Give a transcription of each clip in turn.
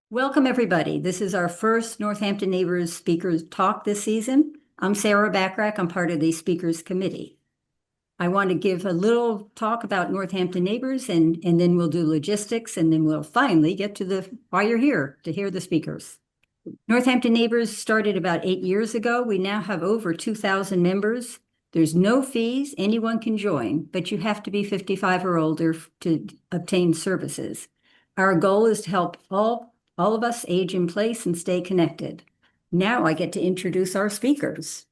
Welcome, everybody. This is our first Northampton Neighbors Speakers Talk this season. I'm Sarah Backrack. I'm part of the Speakers Committee. I want to give a little talk about Northampton Neighbors, and then we'll do logistics, and then we'll finally get to why you're here, to hear the speakers. Northampton Neighbors started about 8 years ago. We now have over 2,000 members. There's no fees. Anyone can join, but you have to be 55 or older to obtain services. Our goal is to help all of us age in place and stay connected. Now I get to introduce our speakers.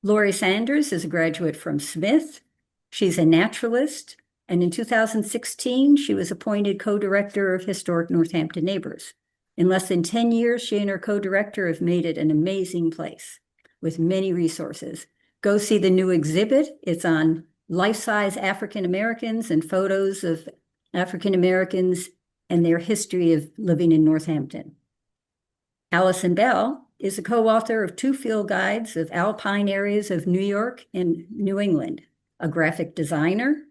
Laurie Sanders is a graduate from Smith. She's a naturalist, and in 2016, she was appointed co-director of Historic Northampton Neighbors. In less than 10 years, she and her co-director have made it an amazing place with many resources. Go see the new exhibit. It's on life-size African Americans and photos of African Americans and their history of living in Northampton. Allison Bell is a co-author of 2 field guides of alpine areas of New York and New England, a graphic designer,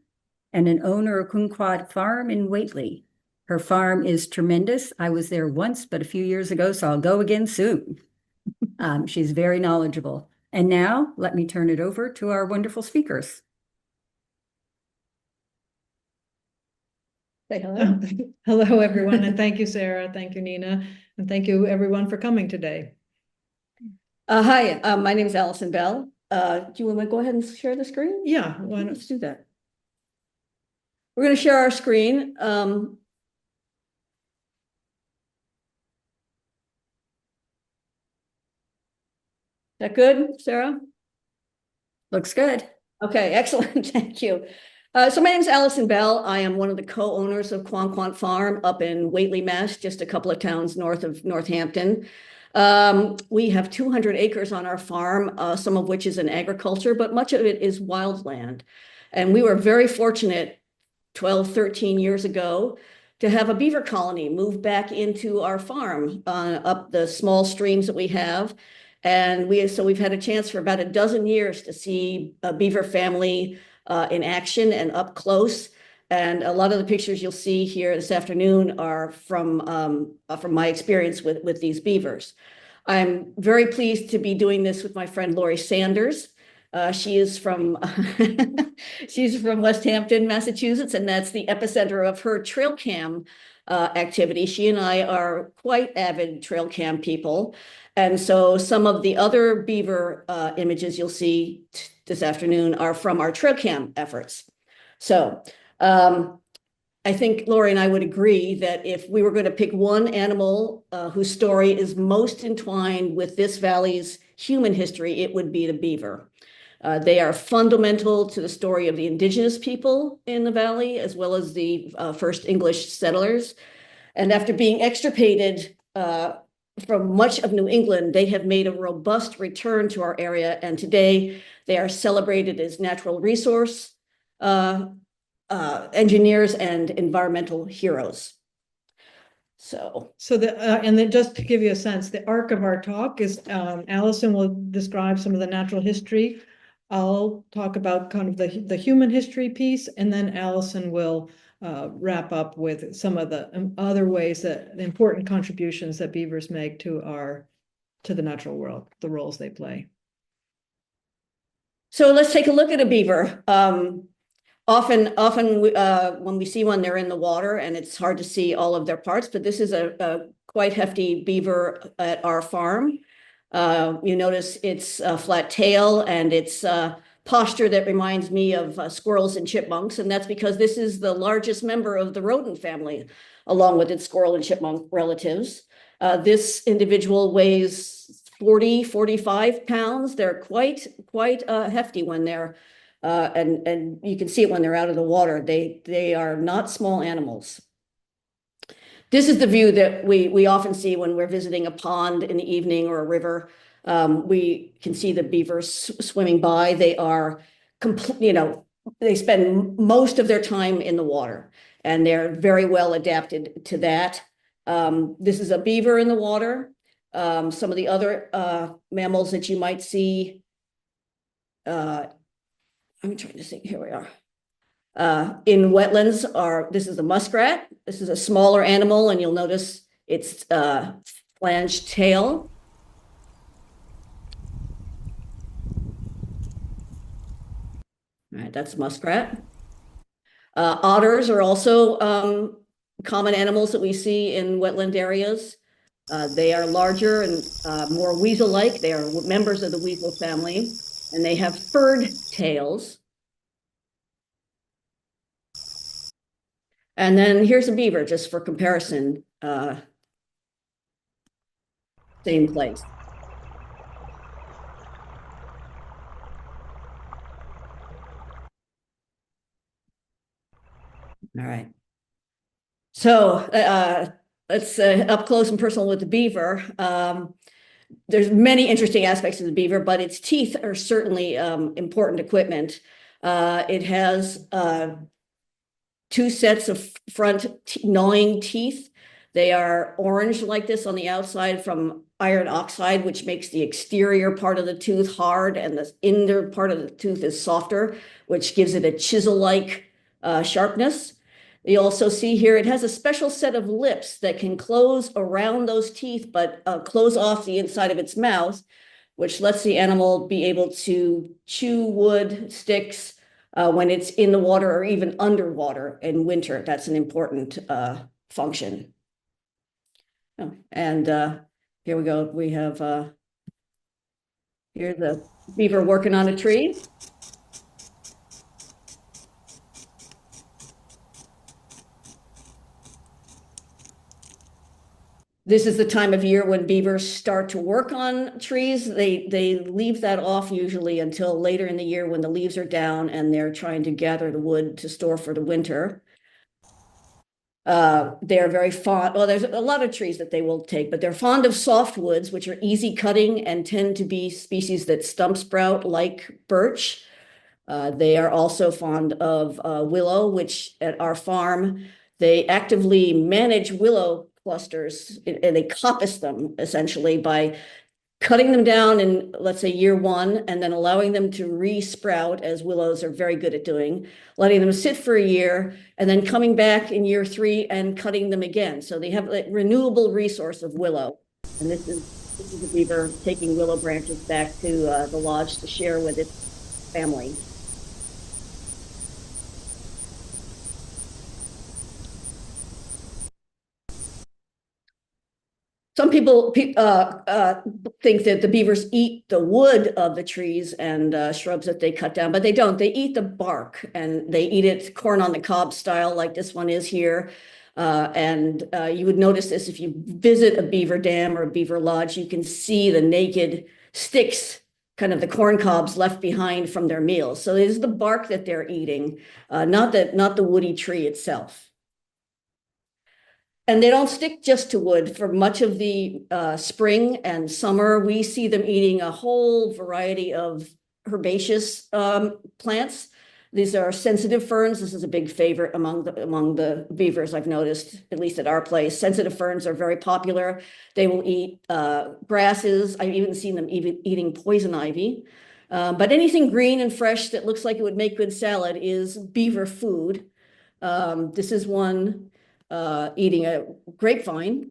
and an owner of Kumquat Farm in Whately. Her farm is tremendous. I was there once, but a few years ago, so I'll go again soon. She's very knowledgeable. And now let me turn it over to our wonderful speakers. Say hello. Hello, everyone, and thank you, Sarah. Thank you, Nina, and thank you, everyone, for coming today. Hi, my name is Allison Bell. Do you want to go ahead and share the screen? Yeah, why not? Let's do that. We're going to share our screen. Is that good, Sarah? Looks good. Okay, excellent. Thank you. So my name is Allison Bell. I am one of the co-owners of Kumquat Farm up in Whately, Mass, just a couple of towns north of Northampton. We have 200 acres on our farm, some of which is in agriculture, but much of it is wildland. And we were very fortunate 12, 13 years ago to have a beaver colony move back into our farm up the small streams that we have. And we've had a chance for about a dozen years to see a beaver family in action and up close. And a lot of the pictures you'll see here this afternoon are from my experience with these beavers. I'm very pleased to be doing this with my friend Laurie Sanders. She is from she's from West Hampton, Massachusetts, and that's the epicenter of her trail cam activity. She and I are quite avid trail cam people. And so some of the other beaver images you'll see this afternoon are from our trail cam efforts. So I think Laurie and I would agree that if we were going to pick one animal whose story is most entwined with this valley's human history, it would be the beaver. They are fundamental to the story of the indigenous people in the valley, as well as the first English settlers. And after being extirpated from much of New England, they have made a robust return to our area. And today they are celebrated as natural resource engineers and environmental heroes. And then just to give you a sense, the arc of our talk is Allison will describe some of the natural history. I'll talk about kind of the human history piece, and then Allison will wrap up with some of the other ways that the important contributions that beavers make to the natural world, the roles they play. So let's take a look at a beaver. Often when we see one, they're in the water and it's hard to see all of their parts, but this is a quite hefty beaver at our farm. You notice its flat tail and its posture that reminds me of squirrels and chipmunks, and that's because this is the largest member of the rodent family, along with its squirrel and chipmunk relatives. This individual weighs 40, 45 pounds. They're quite hefty when they're and you can see it when they're out of the water. They are not small animals. This is the view that we often see when we're visiting a pond in the evening or a river. We can see the beavers swimming by. They are they spend most of their time in the water, and they're very well adapted to that. This is a beaver in the water. Some of the other mammals that you might see. I'm trying to think, here we are. In wetlands this is a muskrat. This is a smaller animal, and you'll notice its flanged tail. All right, that's muskrat. Otters are also common animals that we see in wetland areas. They are larger and more weasel-like. They are members of the weasel family, and they have furred tails. And then here's a beaver, just for comparison. Same place. All right. So let's up close and personal with the beaver. There's many interesting aspects of the beaver, but its teeth are certainly important equipment. It has two sets of front gnawing teeth. They are orange like this on the outside from iron oxide, which makes the exterior part of the tooth hard, and the inner part of the tooth is softer, which gives it a chisel-like sharpness. You also see here, it has a special set of lips that can close around those teeth, but close off the inside of its mouth, which lets the animal be able to chew wood, sticks, when it's in the water or even underwater in winter. That's an important function. Oh, and here we go. We have here's the beaver working on a tree. This is the time of year when beavers start to work on trees. They leave that off usually until later in the year when the leaves are down and they're trying to gather the wood to store for the winter. They're very fond, well, there's a lot of trees that they will take, but they're fond of softwoods, which are easy cutting and tend to be species that stump sprout like birch. They are also fond of willow, which at our farm, they actively manage willow clusters and they coppice them essentially by cutting them down in, let's say, year one, and then allowing them to re-sprout, as willows are very good at doing, letting them sit for a year, and then coming back in year three and cutting them again. So they have a renewable resource of willow. And this is a beaver taking willow branches back to the lodge to share with its family. Some people think that the beavers eat the wood of the trees and shrubs that they cut down, but they don't. They eat the bark, and they eat it corn on the cob style, like this one is here. And you would notice this if you visit a beaver dam or a beaver lodge. You can see the naked sticks, kind of the corn cobs left behind from their meals. So it is the bark that they're eating, not the woody tree itself. And they don't stick just to wood. For much of the spring and summer, we see them eating a whole variety of herbaceous plants. These are sensitive ferns. This is a big favorite among the beavers, I've noticed, at least at our place. Sensitive ferns are very popular. They will eat grasses. I've even seen them eating poison ivy. But anything green and fresh that looks like it would make good salad is beaver food. This is one eating a grapevine.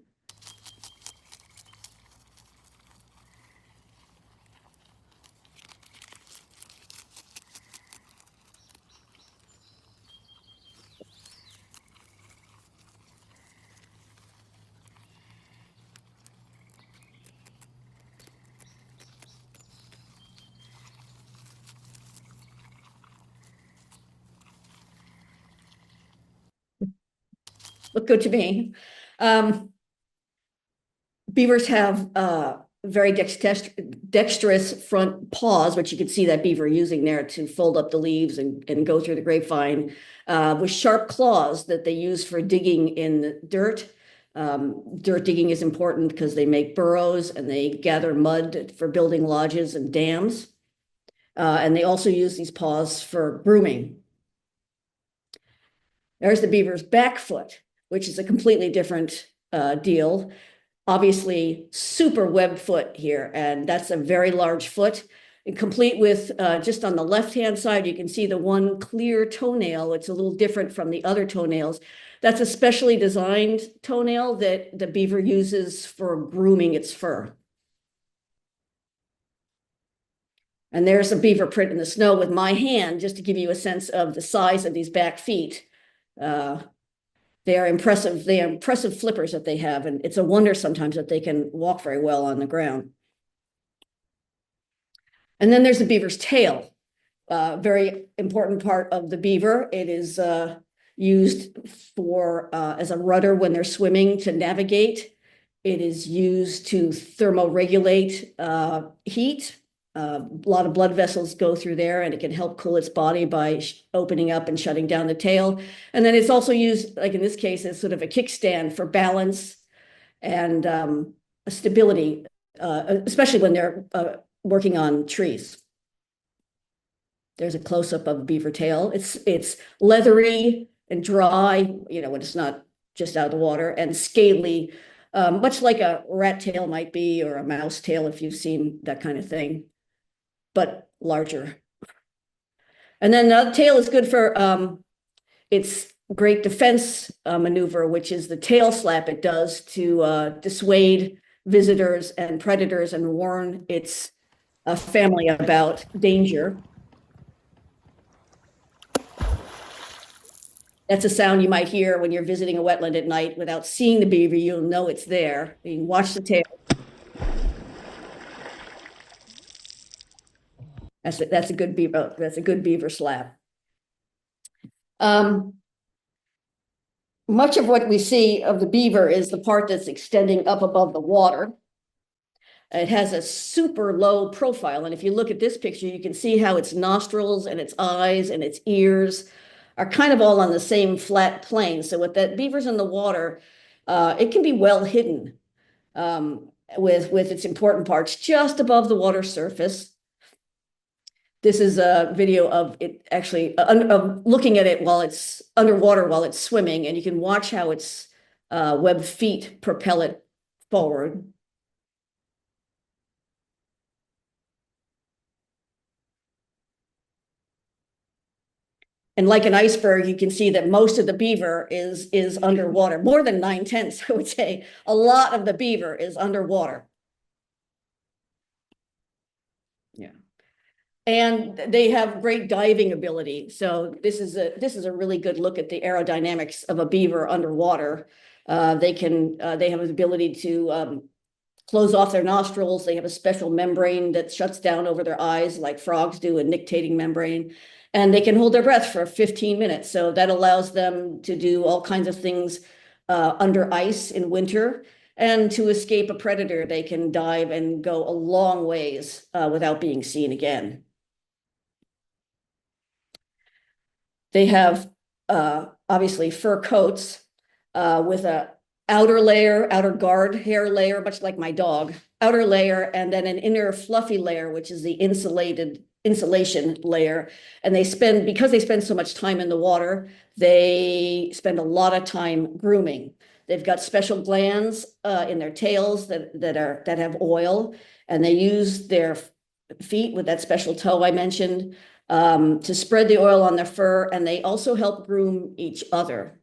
Look good to me. Beavers have very dexterous front paws, which you can see that beaver using there to fold up the leaves and go through the grapevine, with sharp claws that they use for digging in the dirt. Dirt digging is important because they make burrows and they gather mud for building lodges and dams. And they also use these paws for grooming. There's the beaver's back foot, which is a completely different deal. Obviously, super webbed foot here, and that's a very large foot. And complete with just on the left-hand side, you can see the one clear toenail. It's a little different from the other toenails. That's a specially designed toenail that the beaver uses for grooming its fur. And there's a beaver print in the snow with my hand, just to give you a sense of the size of these back feet. They are impressive. They are impressive flippers that they have, and it's a wonder sometimes that they can walk very well on the ground. And then there's the beaver's tail, very important part of the beaver. It is used for as a rudder when they're swimming to navigate. It is used to thermoregulate heat. A lot of blood vessels go through there, and it can help cool its body by opening up and shutting down the tail. And then it's also used, like in this case, as sort of a kickstand for balance and stability, especially when they're working on trees. There's a close-up of a beaver tail. It's leathery and dry, when it's not just out of the water, and scaly, much like a rat tail might be, or a mouse tail if you've seen that kind of thing, but larger. And then the tail is good for its great defense maneuver, which is the tail slap it does to dissuade visitors and predators and warn its family about danger. That's a sound you might hear when you're visiting a wetland at night without seeing the beaver. You'll know it's there. You can watch the tail. That's a good beaver. That's a good beaver slap. Much of what we see of the beaver is the part that's extending up above the water. It has a super low profile, and if you look at this picture, you can see how its nostrils and its eyes and its ears are kind of all on the same flat plane. So with that beaver's in the water, it can be well hidden with its important parts just above the water surface. This is a video of it actually of looking at it while it's underwater, while it's swimming, and you can watch how its webbed feet propel it forward. And like an iceberg, you can see that most of the beaver is underwater, more than 9/10, I would say. A lot of the beaver is underwater. Yeah. And they have great diving ability. So this is a really good look at the aerodynamics of a beaver underwater. They have the ability to close off their nostrils. They have a special membrane that shuts down over their eyes, like frogs do, a nictating membrane. And they can hold their breath for 15 minutes. So that allows them to do all kinds of things under ice in winter. And to escape a predator, they can dive and go a long ways without being seen again. They have obviously fur coats with a outer guard hair layer, much like my dog, outer layer, and then an inner fluffy layer, which is the insulation layer. And because they spend so much time in the water, they spend a lot of time grooming. They've got special glands in their tails that have oil, and they use their feet with that special toe I mentioned to spread the oil on their fur, and they also help groom each other.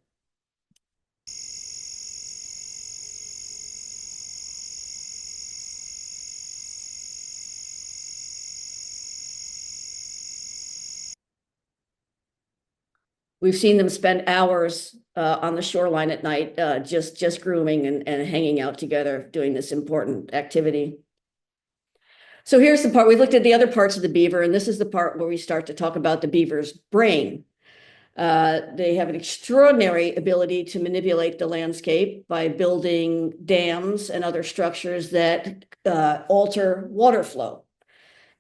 We've seen them spend hours on the shoreline at night, just grooming and hanging out together, doing this important activity. So here's the part, we looked at the other parts of the beaver, and this is the part where we start to talk about the beaver's brain. They have an extraordinary ability to manipulate the landscape by building dams and other structures that alter water flow.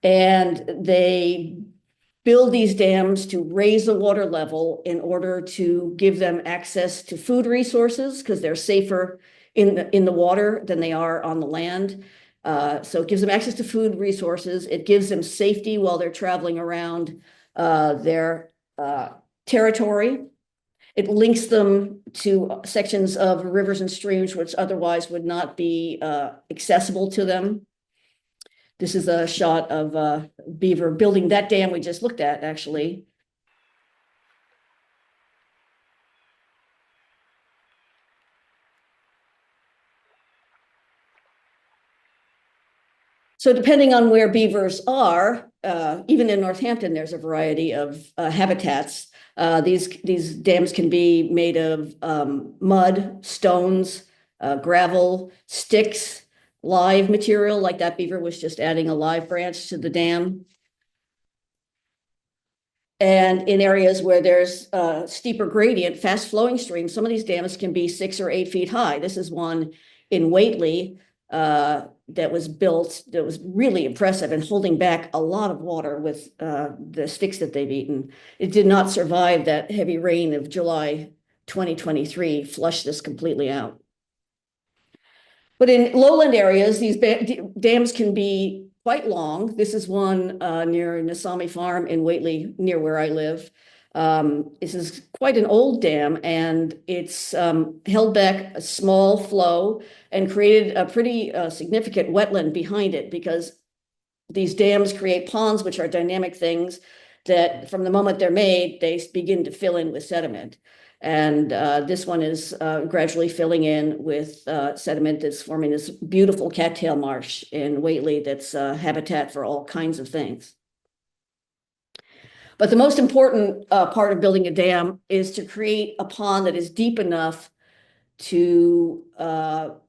And they build these dams to raise the water level in order to give them access to food resources, because they're safer in the water than they are on the land. So it gives them access to food resources. It gives them safety while they're traveling around their territory. It links them to sections of rivers and streams which otherwise would not be accessible to them. This is a shot of beaver building that dam we just looked at, actually. So depending on where beavers are, even in Northampton, there's a variety of habitats. These dams can be made of mud, stones, gravel, sticks, live material, like that beaver was just adding a live branch to the dam. And in areas where there's a steeper gradient, fast flowing streams, some of these dams can be 6 or 8 feet high. This is one in Whately that was built that was really impressive and holding back a lot of water with the sticks that they've eaten. It did not survive that heavy rain of July 2023, flushed this completely out. But in lowland areas, these dams can be quite long. This is one near Nasami Farm in Whately, near where I live. This is quite an old dam, and it's held back a small flow and created a pretty significant wetland behind it, because these dams create ponds, which are dynamic things that from the moment they're made, they begin to fill in with sediment. And this one is gradually filling in with sediment that's forming this beautiful cattail marsh in Whately that's habitat for all kinds of things. But the most important part of building a dam is to create a pond that is deep enough to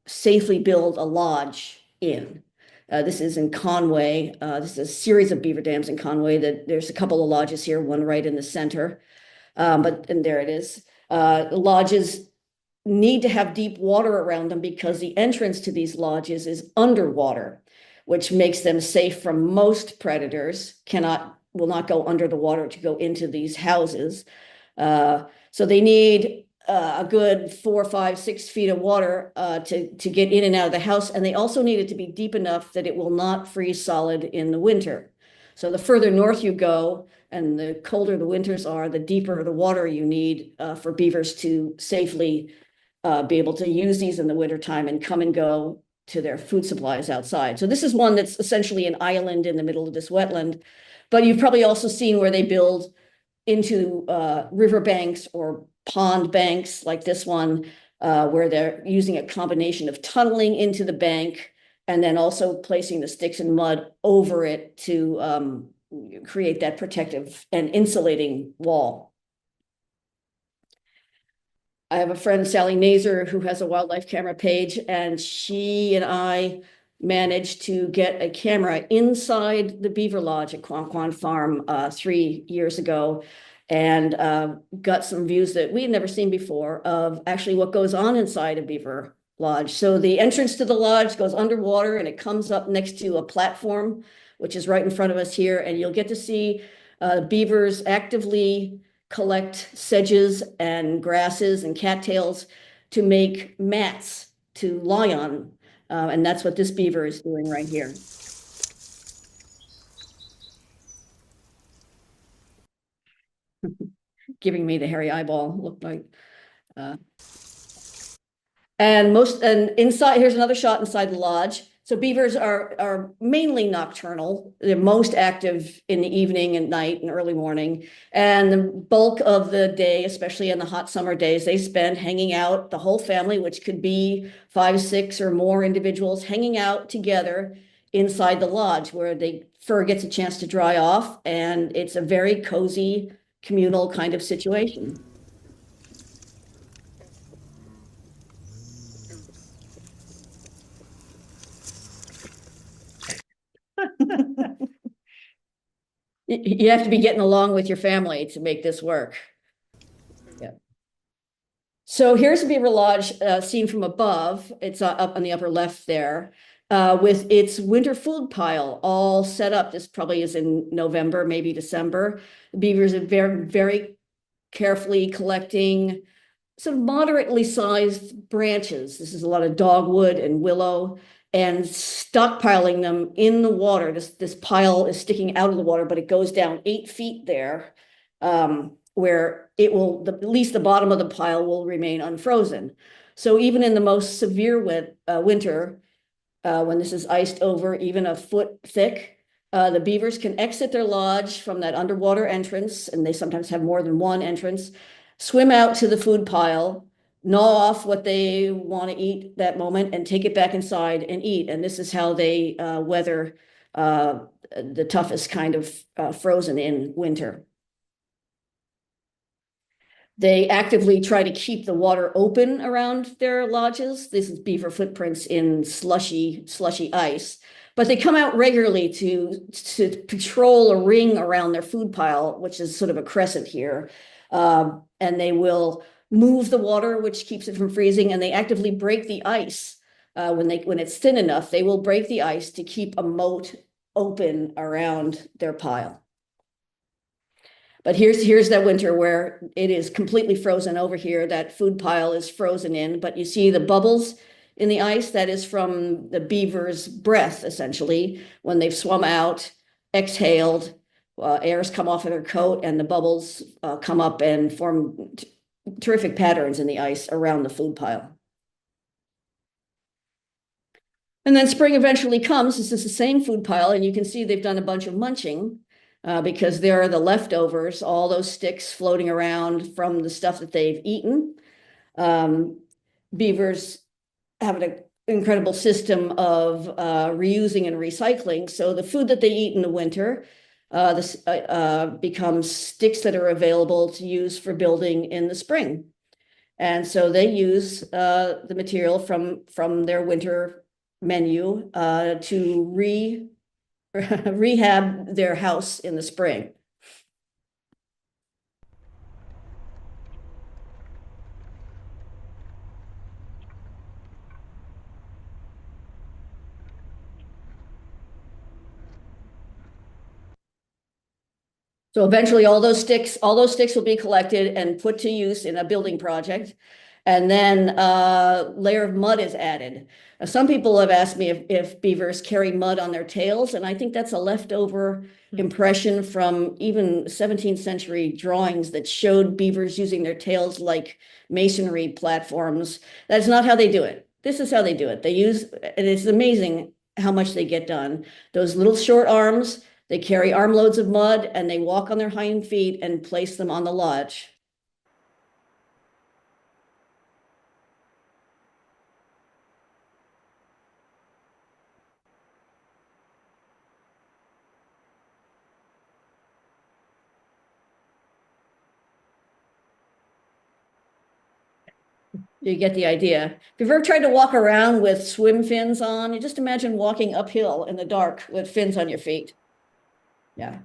safely build a lodge in. This is in Conway. This is a series of beaver dams in Conway. There's a couple of lodges here, one right in the center. And there it is. Lodges need to have deep water around them because the entrance to these lodges is underwater, which makes them safe from most predators. Will not go under the water to go into these houses. So they need a good 4, 5, 6 feet of water to get in and out of the house. And they also need it to be deep enough that it will not freeze solid in the winter. So the further north you go and the colder the winters are, the deeper the water you need for beavers to safely be able to use these in the wintertime and come and go to their food supplies outside. So this is one that's essentially an island in the middle of this wetland. But you've probably also seen where they build into riverbanks or pond banks like this one, where they're using a combination of tunneling into the bank and then also placing the sticks and mud over it to create that protective and insulating wall. I have a friend, Sally Nazer, who has a wildlife camera page, and she and I managed to get a camera inside the beaver lodge at Quanquan Farm 3 years ago, and got some views that we had never seen before of actually what goes on inside a beaver lodge. So the entrance to the lodge goes underwater and it comes up next to a platform, which is right in front of us here, and you'll get to see beavers actively collect sedges and grasses and cattails to make mats to lie on. And that's what this beaver is doing right here. Giving me the hairy eyeball, looked like. And inside, here's another shot inside the lodge. So beavers are mainly nocturnal. They're most active in the evening and night and early morning. And the bulk of the day, especially in the hot summer days, they spend hanging out, the whole family, which could be 5, 6 or more individuals, hanging out together inside the lodge where the fur gets a chance to dry off. And it's a very cozy, communal kind of situation. You have to be getting along with your family to make this work. Yeah. So here's a beaver lodge seen from above. It's up on the upper left there, with its winter food pile all set up. This probably is in November, maybe December. The beavers are very, very carefully collecting sort of moderately sized branches. This is a lot of dogwood and willow, and stockpiling them in the water. This pile is sticking out of the water, but it goes down 8 feet there, where it will, at least the bottom of the pile will remain unfrozen. So even in the most severe winter, when this is iced over even a foot thick, the beavers can exit their lodge from that underwater entrance, and they sometimes have more than one entrance, swim out to the food pile, gnaw off what they want to eat that moment and take it back inside and eat. And this is how they weather the toughest kind of frozen in winter. They actively try to keep the water open around their lodges. This is beaver footprints in slushy ice, but they come out regularly to patrol a ring around their food pile, which is sort of a crescent here. And they will move the water, which keeps it from freezing, and they actively break the ice. When it's thin enough, they will break the ice to keep a moat open around their pile. But here's that winter where it is completely frozen over here. That food pile is frozen in, but you see the bubbles in the ice. That is from the beaver's breath, essentially. When they've swum out, exhaled, airs come off of their coat, and the bubbles come up and form terrific patterns in the ice around the food pile. And then spring eventually comes. This is the same food pile, and you can see they've done a bunch of munching. Because there are the leftovers, all those sticks floating around from the stuff that they've eaten. Beavers have an incredible system of reusing and recycling. So the food that they eat in the winter becomes sticks that are available to use for building in the spring. And so they use the material from their winter menu to rehab their house in the spring. So eventually all those sticks will be collected and put to use in a building project. And then a layer of mud is added. Some people have asked me if beavers carry mud on their tails, and I think that's a leftover impression from even 17th century drawings that showed beavers using their tails like masonry platforms. That's not how they do it. This is how they do it. And it's amazing how much they get done. Those little short arms, they carry armloads of mud, and they walk on their hind feet and place them on the lodge. You get the idea. If you've ever tried to walk around with swim fins on, you just imagine walking uphill in the dark with fins on your feet. Yeah.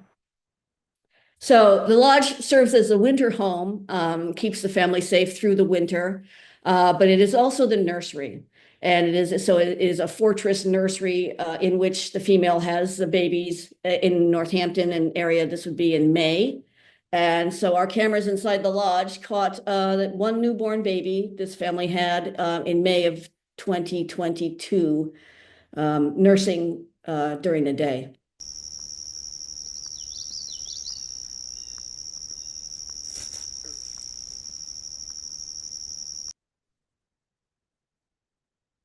So the lodge serves as a winter home, keeps the family safe through the winter, but it is also the nursery. And it is a fortress nursery in which the female has the babies in Northampton and area. This would be in May. And so our cameras inside the lodge caught that one newborn baby this family had in May of 2022, nursing during the day.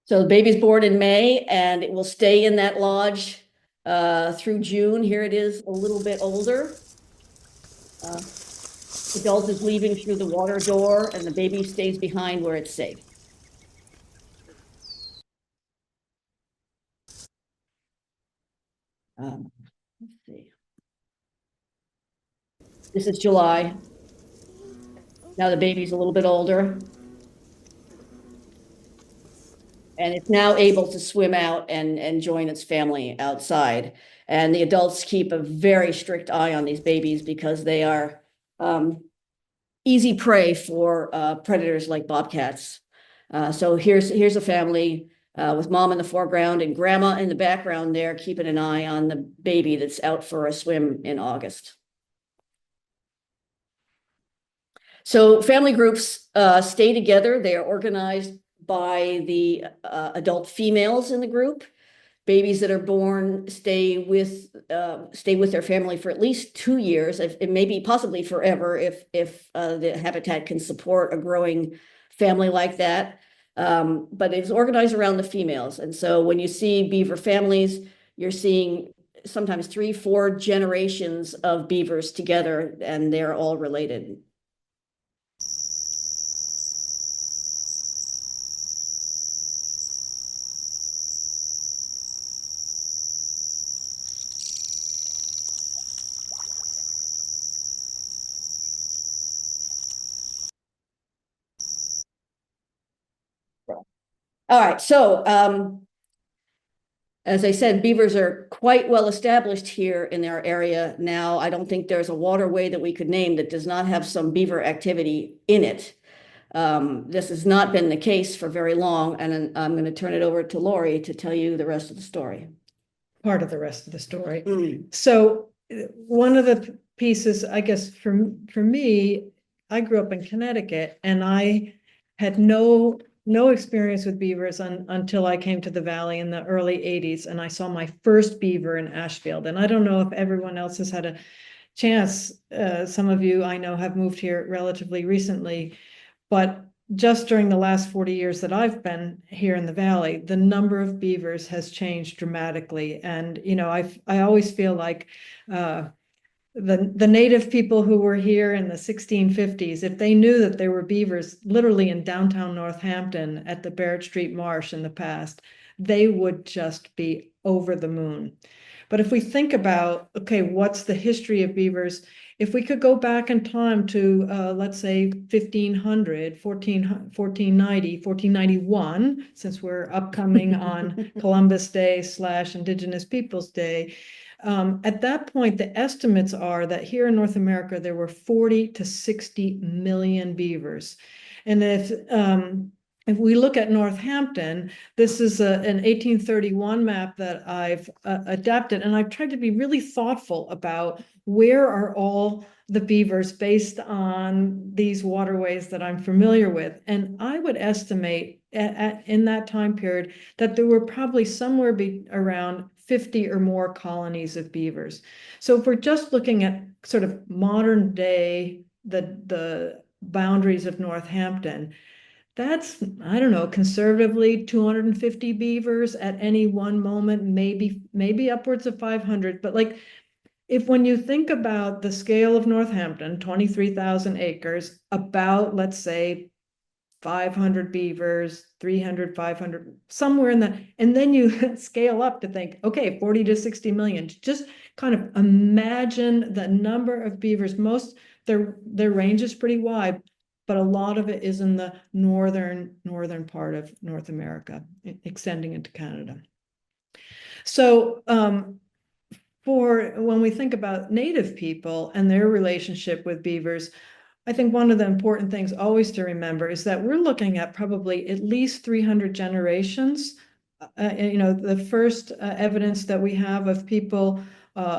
So the baby's born in May, and it will stay in that lodge through June. Here it is a little bit older. Adult is leaving through the water door, and the baby stays behind where it's safe. Let's see. This is July. Now the baby's a little bit older. And it's now able to swim out and join its family outside. And the adults keep a very strict eye on these babies because they are easy prey for predators like bobcats. So here's a family with mom in the foreground and grandma in the background there, keeping an eye on the baby that's out for a swim in August. So family groups stay together. They are organized by the adult females in the group. Babies that are born stay with their family for at least 2 years, it may be possibly forever if the habitat can support a growing family like that. But it's organized around the females. And so when you see beaver families, you're seeing sometimes 3-4 generations of beavers together, and they're all related. All right, so as I said, beavers are quite well established here in our area now. I don't think there's a waterway that we could name that does not have some beaver activity in it. This has not been the case for very long, and I'm going to turn it over to Laurie to tell you the rest of the story. Part of the rest of the story. So one of the pieces, I guess, for me, I grew up in Connecticut, and I had no experience with beavers until I came to the Valley in the early 80s, and I saw my first beaver in Ashfield. And I don't know if everyone else has had a chance. Some of you I know have moved here relatively recently, but just during the last 40 years that I've been here in the Valley, the number of beavers has changed dramatically. And, you know, I always feel like the native people who were here in the 1650s, if they knew that there were beavers literally in downtown Northampton at the Barrett Street Marsh in the past, they would just be over the moon. But if we think about, okay, what's the history of beavers? If we could go back in time to, let's say, 1500, 1490, 1491, since we're upcoming on Columbus Day / Indigenous Peoples Day, at that point, the estimates are that here in North America, there were 40 to 60 million beavers. And if we look at Northampton, this is an 1831 map that I've adapted, and I've tried to be really thoughtful about where are all the beavers based on these waterways that I'm familiar with. And I would estimate in that time period that there were probably somewhere around 50 or more colonies of beavers. So if we're just looking at sort of modern day, the boundaries of Northampton, that's, I don't know, conservatively 250 beavers at any one moment, maybe upwards of 500. But like, when you think about the scale of Northampton, 23,000 acres, about, let's say, 500 beavers, 300, 500, somewhere in that. And then you scale up to think, okay, 40 to 60 million. Just kind of imagine the number of beavers. Their range is pretty wide, but a lot of it is in the northern part of North America, extending into Canada. So for when we think about Native people and their relationship with beavers, I think one of the important things always to remember is that we're looking at probably at least 300 generations. You know, the first evidence that we have of people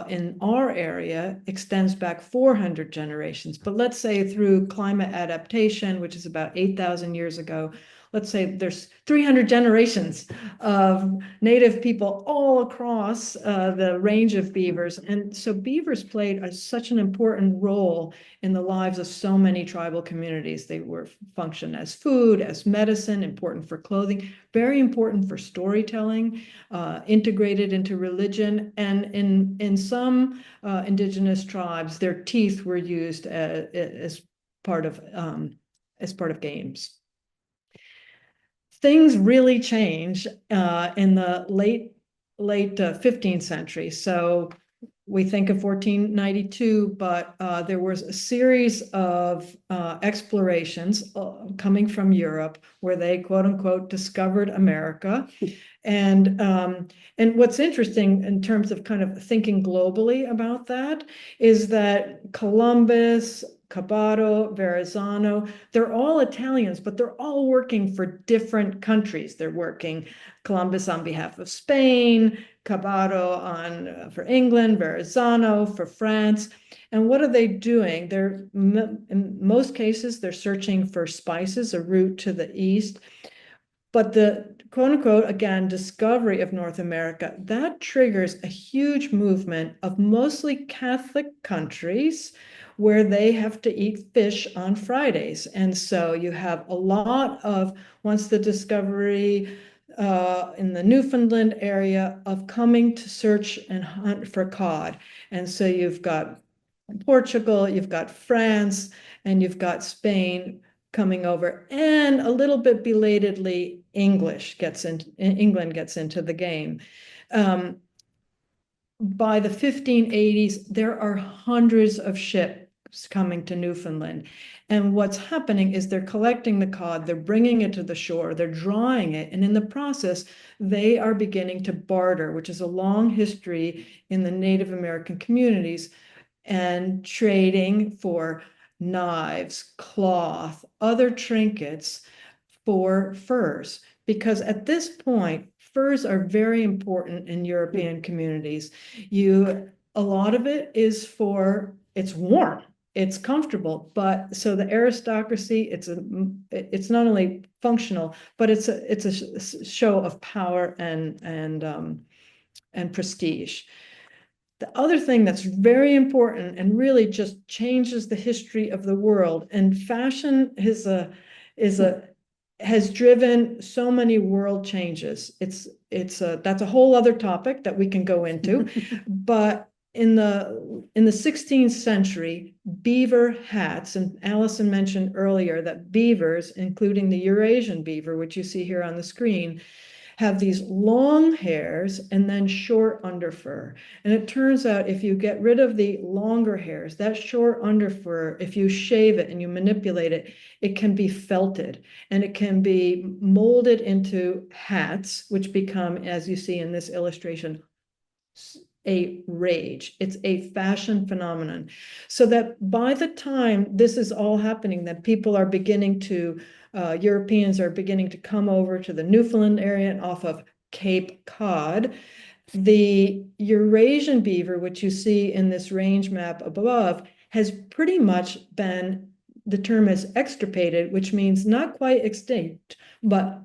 in our area extends back 400 generations. But let's say through climate adaptation, which is about 8,000 years ago, let's say there's 300 generations of Native people all across the range of beavers. And so beavers played such an important role in the lives of so many tribal communities. They were functioned as food, as medicine, important for clothing, very important for storytelling, integrated into religion. And in some indigenous tribes, their teeth were used as part of games. Things really change in the late 15th century. So we think of 1492, but there was a series of explorations coming from Europe where they, quote unquote, discovered America. And what's interesting in terms of kind of thinking globally about that is that Columbus, Cabato, Verrazano, they're all Italians, but they're all working for different countries. They're working Columbus on behalf of Spain, Cabato for England, Verrazano for France. And what are they doing? In most cases, they're searching for spices, a route to the east. But the quote unquote, again, discovery of North America, that triggers a huge movement of mostly Catholic countries where they have to eat fish on Fridays. And so you have a lot of, once the discovery in the Newfoundland area, of coming to search and hunt for cod. And so you've got Portugal, you've got France, and you've got Spain coming over, and a little bit belatedly, England gets into the game. By the 1580s, there are hundreds of ships coming to Newfoundland. And what's happening is they're collecting the cod, they're bringing it to the shore, they're drying it, and in the process, they are beginning to barter, which is a long history in the Native American communities, and trading for knives, cloth, other trinkets for furs. Because at this point, furs are very important in European communities. A lot of it is for, it's warm, it's comfortable, but so the aristocracy, it's not only functional, but it's a show of power and prestige. The other thing that's very important and really just changes the history of the world, and fashion has driven so many world changes. That's a whole other topic that we can go into. But in the 16th century, beaver hats, and Allison mentioned earlier that beavers, including the Eurasian beaver, which you see here on the screen, have these long hairs and then short underfur. And it turns out if you get rid of the longer hairs, that short underfur, if you shave it and you manipulate it, it can be felted and it can be molded into hats, which become, as you see in this illustration, a rage. It's a fashion phenomenon. So that by the time this is all happening, that people are beginning to, Europeans are beginning to come over to the Newfoundland area and off of Cape Cod. The Eurasian beaver, which you see in this range map above, has pretty much been, the term is extirpated, which means not quite extinct, but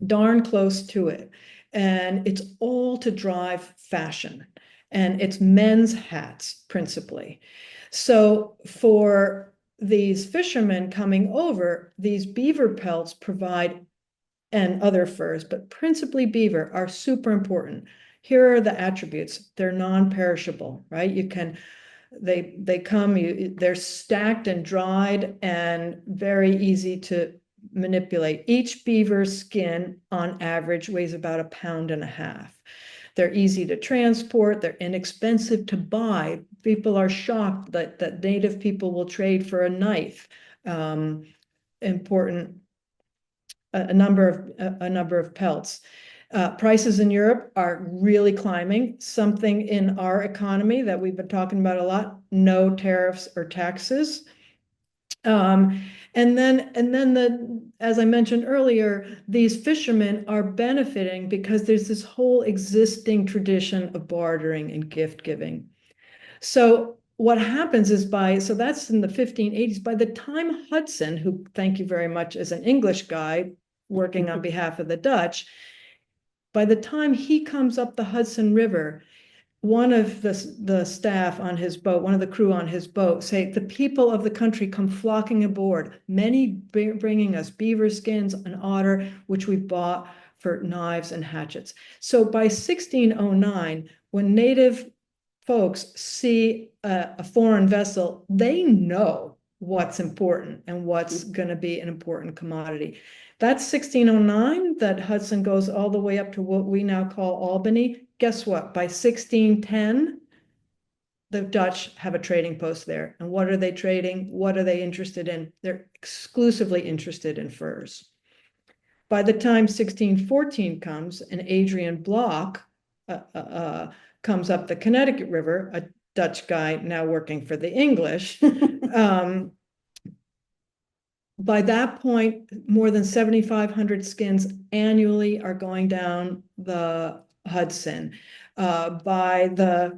darn close to it. And it's all to drive fashion. And it's men's hats principally. So for these fishermen coming over, these beaver pelts provide, and other furs, but principally beaver, are super important. Here are the attributes. They're non-perishable, right? They're stacked and dried and very easy to manipulate. Each beaver's skin on average weighs about 1.5 pounds. They're easy to transport, they're inexpensive to buy. People are shocked that native people will trade for a knife. Important, a number of pelts. Prices in Europe are really climbing. Something in our economy that we've been talking about a lot: no tariffs or taxes. And then as I mentioned earlier, these fishermen are benefiting because there's this whole existing tradition of bartering and gift giving. So what happens is so that's in the 1580s. By the time Hudson, who, thank you very much, is an English guy working on behalf of the Dutch, by the time he comes up the Hudson River, one of the staff on his boat, one of the crew on his boat, say, the people of the country come flocking aboard, many bringing us beaver skins, an otter, which we bought for knives and hatchets. So by 1609, when native folks see a foreign vessel, they know what's important and what's going to be an important commodity. That's 1609 that Hudson goes all the way up to what we now call Albany. Guess what? By 1610, the Dutch have a trading post there. And what are they trading? What are they interested in? They're exclusively interested in furs. By the time 1614 comes and Adrian Block comes up the Connecticut River, a Dutch guy now working for the English, by that point, more than 7,500 skins annually are going down the Hudson. By the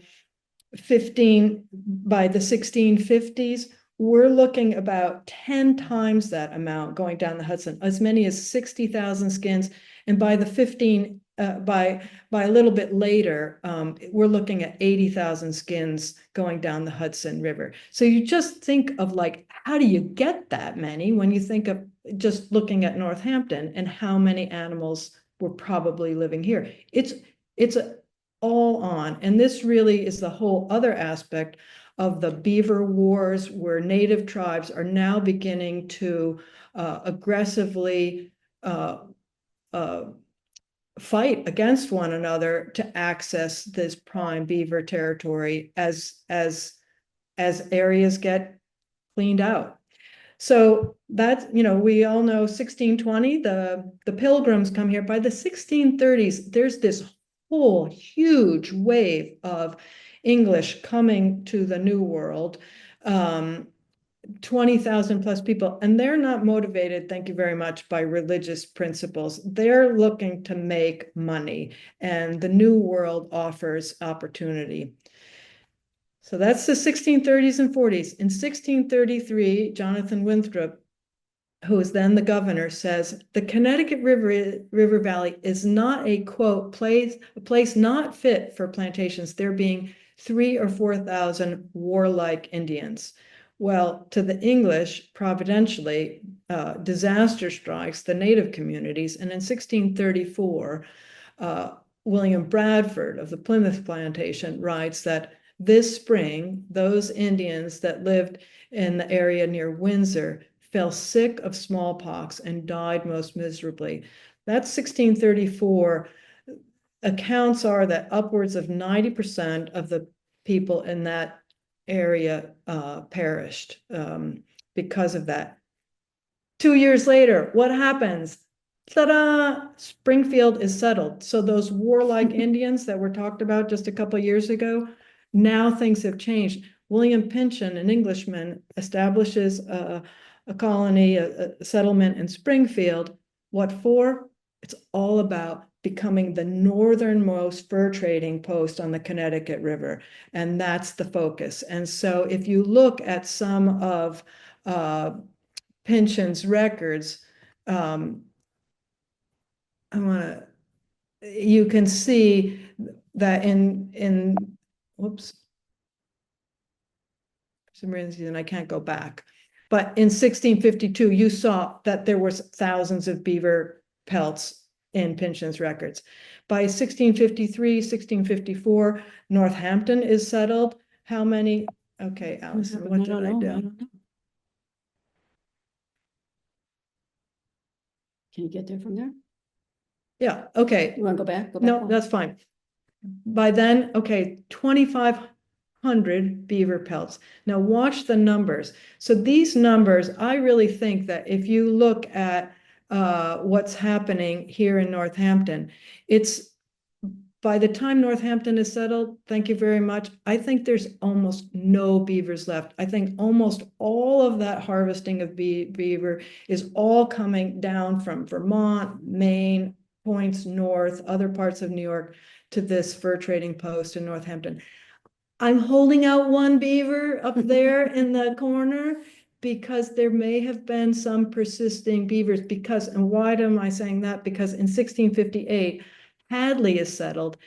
1650s, we're looking about 10 times that amount going down the Hudson, as many as 60,000 skins. And by a little bit later, we're looking at 80,000 skins going down the Hudson River. So you just think of, like, how do you get that many when you think of just looking at Northampton and how many animals were probably living here? It's all on. And this really is the whole other aspect of the beaver wars, where native tribes are now beginning to aggressively fight against one another to access this prime beaver territory as areas get cleaned out. So that's, we all know 1620, the Pilgrims come here. By the 1630s, there's this whole huge wave of English coming to the New World. 20,000 plus people, and they're not motivated, thank you very much, by religious principles. They're looking to make money, and the New World offers opportunity. So that's the 1630s and 40s. In 1633, Jonathan Winthrop, who is then the governor, says the Connecticut River Valley is not a, quote, a place not fit for plantations, there being 3,000 or 4,000 warlike Indians. Well, to the English, providentially, disaster strikes the native communities. And in 1634, William Bradford of the Plymouth Plantation writes that this spring, those Indians that lived in the area near Windsor fell sick of smallpox and died most miserably. That's 1634. Accounts are that upwards of 90% of the people in that area perished because of that. 2 years later, what happens? Ta-da! Springfield is settled. So those warlike Indians that were talked about just a couple of years ago, now things have changed. William Pynchon, an Englishman, establishes a colony, a settlement in Springfield. What for? It's all about becoming the northernmost fur trading post on the Connecticut River. And that's the focus. And so if you look at some of Pynchon's records, you can see that whoops, for some reason I can't go back. But in 1652, you saw that there was thousands of beaver pelts in Pynchon's records. By 1653, 1654, Northampton is settled. How many? Okay, Allison, what did I do? I don't know. Can you get there from there? Yeah, okay. You want to go back? No, one? that's fine. By then, okay, 2,500 beaver pelts. Now watch the numbers. So these numbers, I really think that if you look at what's happening here in Northampton, it's by the time Northampton is settled, thank you very much, I think there's almost no beavers left. I think almost all of that harvesting of beaver is all coming down from Vermont, Maine, points north, other parts of New York, to this fur trading post in Northampton. I'm holding out one beaver up there in the corner because there may have been some persisting beavers and why am I saying that? Because in 1658, Hadley is settled,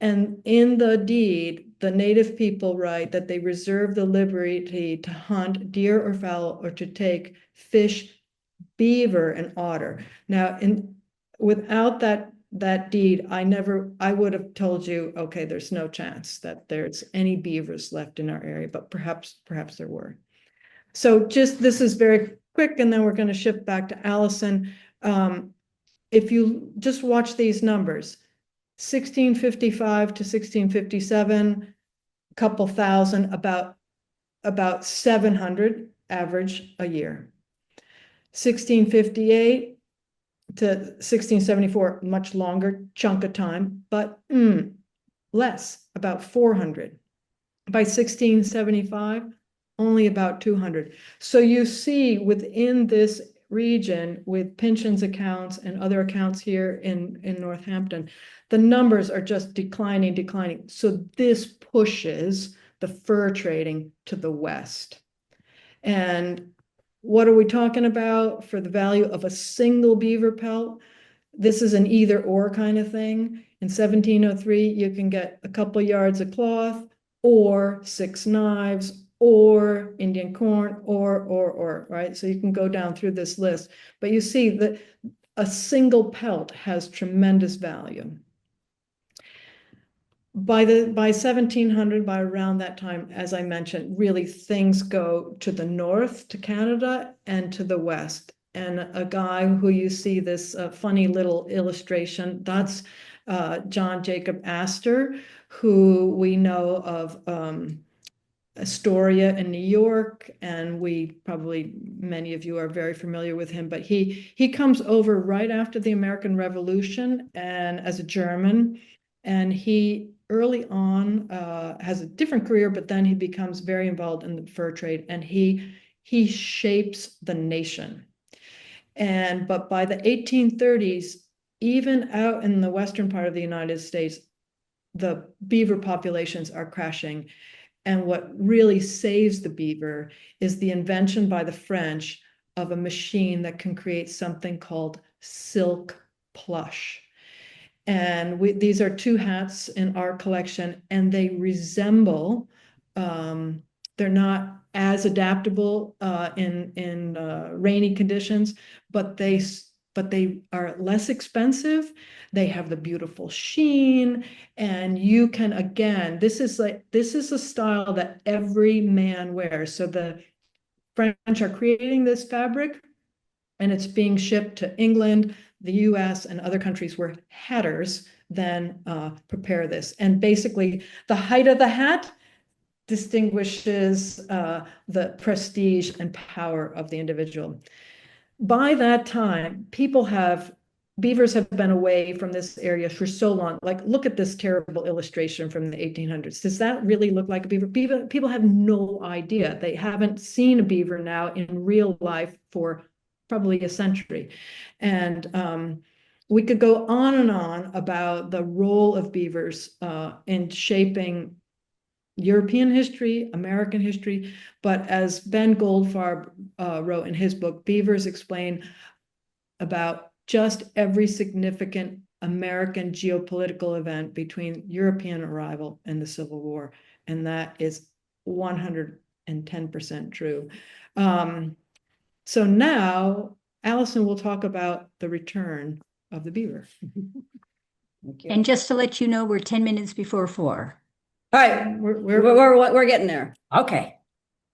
and in the deed, the native people write that they reserve the liberty to hunt deer or fowl or to take fish, beaver, and otter. Now, without that deed, I would have told you, okay, there's no chance that there's any beavers left in our area, but perhaps there were. So this is very quick, and then we're going to shift back to Allison. If you just watch these numbers, 1655 to 1657, a couple thousand, about 700 average a year. 1658 to 1674, much longer chunk of time, but less, about 400. By 1675, only about 200. So you see within this region, with Pynchon's accounts and other accounts here in Northampton, the numbers are just declining. So this pushes the fur trading to the west. And what are we talking about for the value of a single beaver pelt? This is an either or kind of thing. In 1703, you can get a couple yards of cloth or 6 knives or Indian corn or, right? So you can go down through this list, but you see that a single pelt has tremendous value. By 1700, by around that time, as I mentioned, really things go to the north, to Canada, and to the west. And a guy who you see this funny little illustration, that's John Jacob Astor, who we know of Astoria in New York, and many of you are very familiar with him, but he comes over right after the American Revolution and as a German, and he early on has a different career, but then he becomes very involved in the fur trade, and he shapes the nation. But by the 1830s, even out in the western part of the United States, the beaver populations are crashing. And what really saves the beaver is the invention by the French of a machine that can create something called silk plush. And these are two hats in our collection, and they resemble, they're not as adaptable in rainy conditions, but they are less expensive. They have the beautiful sheen, and you can, again, this is a style that every man wears. So the French are creating this fabric, and it's being shipped to England, the US, and other countries where hatters then prepare this. And basically, the height of the hat distinguishes the prestige and power of the individual. By that time, beavers have been away from this area for so long. Like, look at this terrible illustration from the 1800s. Does that really look like a beaver? People have no idea. They haven't seen a beaver now in real life for probably a century. And we could go on and on about the role of beavers in shaping European history, American history, but as Ben Goldfarb wrote in his book, Beavers explain about just every significant American geopolitical event between European arrival and the Civil War. And that is 110% true. So now Allison will talk about the return of the beaver. Thank you. And just to let you know, we're 10 minutes before 4. All right, we're getting there. Okay.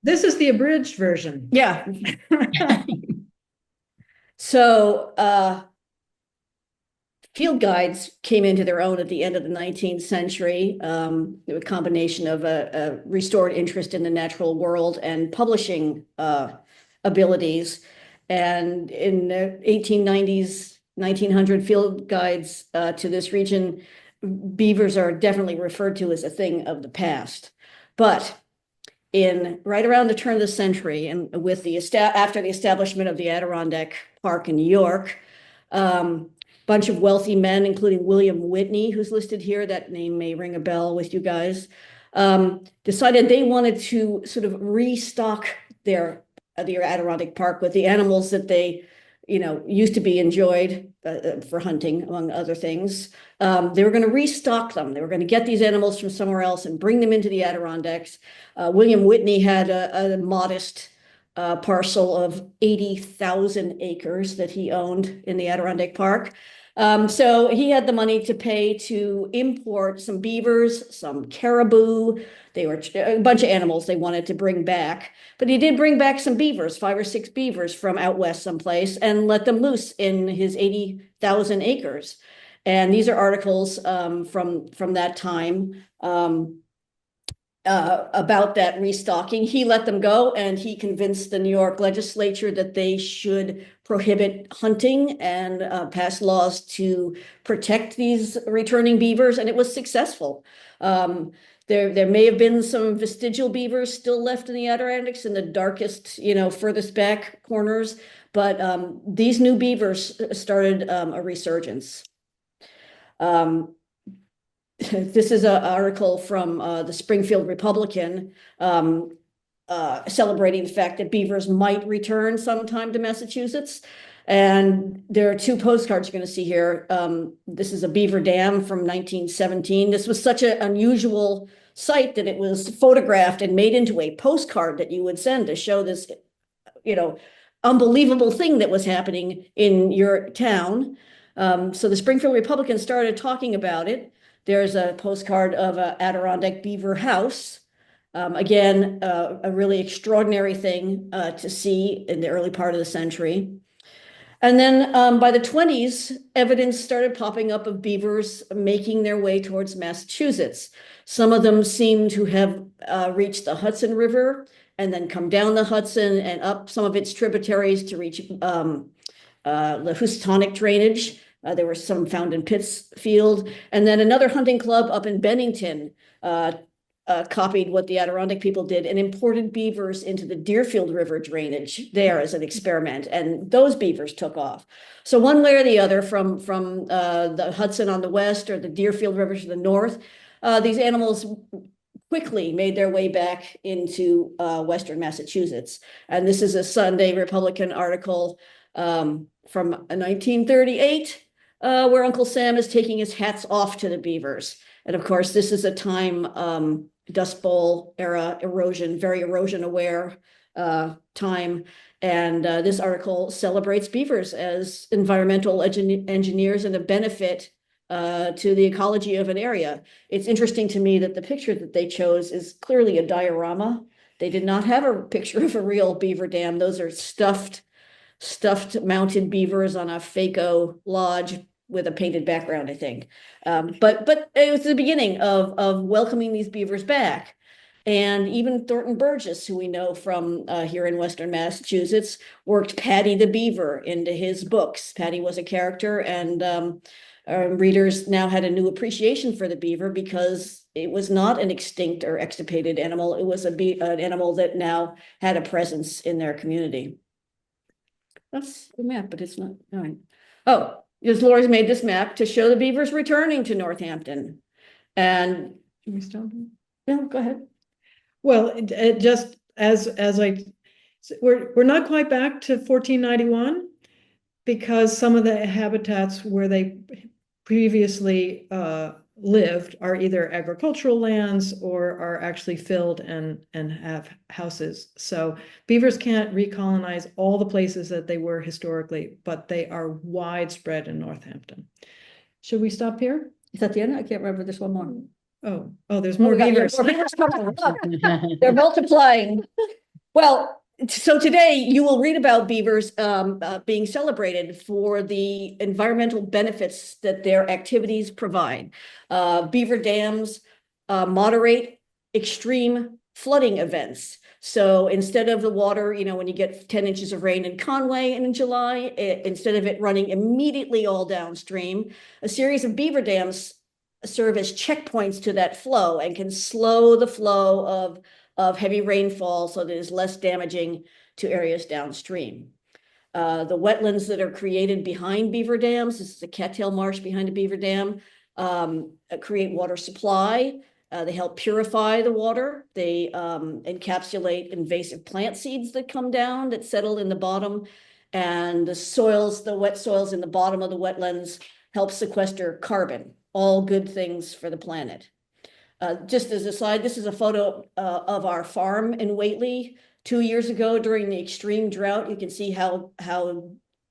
This is the abridged version. Yeah. So field guides came into their own at the end of the 19th century. A combination of a restored interest in the natural world and publishing abilities. And in the 1890s, 1900 field guides to this region, beavers are definitely referred to as a thing of the past. But right around the turn of the century, and with after the establishment of the Adirondack Park in New York, bunch of wealthy men, including William Whitney, who's listed here, that name may ring a bell with you guys, decided they wanted to sort of restock their Adirondack Park with the animals that they used to be enjoyed for hunting, among other things. They were going to restock them. They were going to get these animals from somewhere else and bring them into the Adirondacks. William Whitney had a modest parcel of 80,000 acres that he owned in the Adirondack Park. So he had the money to pay to import some beavers, some caribou. They were a bunch of animals they wanted to bring back. But he did bring back some beavers, 5 or 6 beavers from out west someplace, and let them loose in his 80,000 acres. And these are articles from that time about that restocking. He let them go, and he convinced the New York legislature that they should prohibit hunting and pass laws to protect these returning beavers, and it was successful. There may have been some vestigial beavers still left in the Adirondacks in the darkest, furthest back corners, but these new beavers started a resurgence. This is an article from the Springfield Republican celebrating the fact that beavers might return sometime to Massachusetts. And there are 2 postcards you're going to see here. This is a beaver dam from 1917. This was such an unusual sight that it was photographed and made into a postcard that you would send to show this, unbelievable thing that was happening in your town. So the Springfield Republican started talking about it. There's a postcard of an Adirondack beaver house. Again, a really extraordinary thing to see in the early part of the century. And then by the 20s, evidence started popping up of beavers making their way towards Massachusetts. Some of them seem to have reached the Hudson River and then come down the Hudson and up some of its tributaries to reach the Houstonic drainage. There were some found in Pittsfield. And then another hunting club up in Bennington copied what the Adirondack people did and imported beavers into the Deerfield River drainage there as an experiment. And those beavers took off. So one way or the other, from the Hudson on the west or the Deerfield River to the north, these animals quickly made their way back into Western Massachusetts. And this is a Sunday Republican article from 1938, where Uncle Sam is taking his hats off to the beavers. And of course, this is a time, Dust Bowl era erosion, very erosion aware time. And this article celebrates beavers as environmental engineers and a benefit to the ecology of an area. It's interesting to me that the picture that they chose is clearly a diorama. They did not have a picture of a real beaver dam. Those are stuffed mounted beavers on a Faco lodge with a painted background, I think. But it was the beginning of welcoming these beavers back. And even Thornton Burgess, who we know from here in Western Massachusetts, worked Patty the Beaver into his books. Patty was a character, and readers now had a new appreciation for the beaver because it was not an extinct or extirpated animal. It was an animal that now had a presence in their community. That's the map, but it's not. All right. Oh, yes, Laurie's made this map to show the beavers returning to Northampton. And Can we stop? no, go ahead. Well, it just we're not quite back to 1491 because some of the habitats where they previously lived are either agricultural lands or are actually filled and have houses. So beavers can't recolonize all the places that they were historically, but they are widespread in Northampton. Should we stop here? Is that the end? I can't remember. There's one more. Oh, there's more beavers. More beavers coming. Look, they're multiplying. Well, so today you will read about beavers being celebrated for the environmental benefits that their activities provide. Beaver dams moderate extreme flooding events. So instead of the water, when you get 10 inches of rain in Conway in July, instead of it running immediately all downstream, a series of beaver dams serve as checkpoints to that flow and can slow the flow of heavy rainfall so that it's less damaging to areas downstream. The wetlands that are created behind beaver dams, this is a cattail marsh behind a beaver dam, create water supply. They help purify the water. They encapsulate invasive plant seeds that come down that settle in the bottom. And the wet soils in the bottom of the wetlands help sequester carbon. All good things for the planet. Just as a slide, this is a photo of our farm in Whately 2 years ago during the extreme drought. You can see how